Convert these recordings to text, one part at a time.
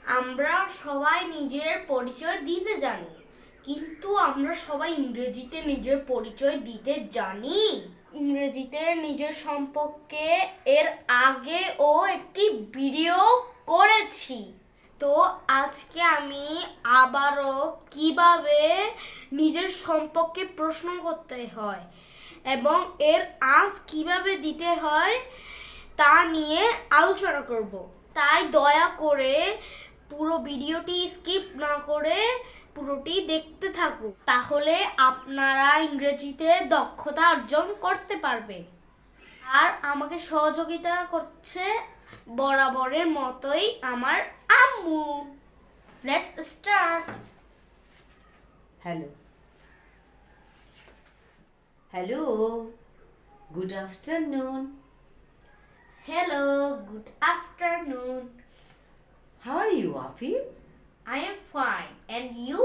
আমরা সবাই নিজের পরিচয় দিতে জানি, কিন্তু আমরা সবাই ইংরেজিতে নিজের পরিচয় দিতে জানি? ইংরেজিতে নিজের সম্পর্কে এর আগেও একটি ভিডিও করেছি। তো আজকে আমি আবারও কিভাবে নিজের সম্পর্কে প্রশ্ন করতে হয় এবং এর আজ কিভাবে দিতে হয় তা নিয়ে আলোচনা করব। তাই দয়া করে পুরো ভিডিওটি স্কিপ না করে পুরোটি দেখতে থাকুন, তাহলে আপনারা ইংরেজিতে দক্ষতা অর্জন করতে পারবেন। আর আমাকে সহযোগিতা করছে বরাবরের মতোই আমার আম্মু। Let's start. Hello. Hello. Good afternoon. Hello, good afternoon. How are you, Afif? I am fine, and you?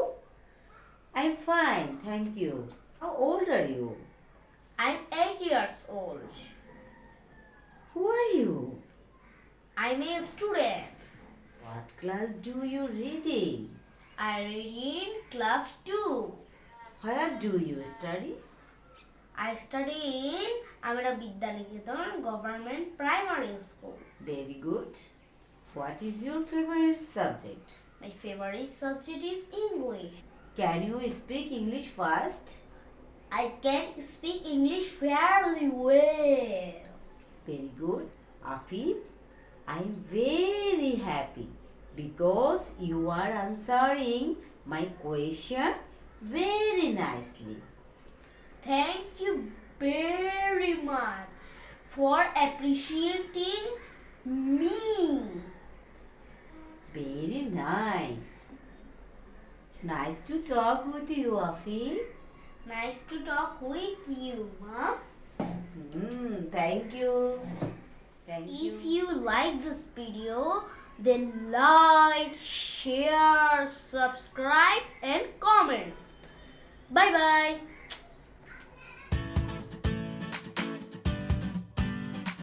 I'm fine, thank you. How old are you? I'm 8 years old. Who are you? I'm a student. What class do you read in? I read in class 2. Where do you study? I study in Amira Vidyaniketan Government Primary School. Very good. What is your favorite subject? My favorite subject is English. Can you speak English fast? I can speak English fairly well. Very good. Afif, I'm very happy because you are answering my question very nicely. Thank you very much for appreciating me. Very nice. Nice to talk with you, Afif. Nice to talk with you, Mom. Thank you. Thank If you like this video, then like, share, subscribe and comments. Bye bye.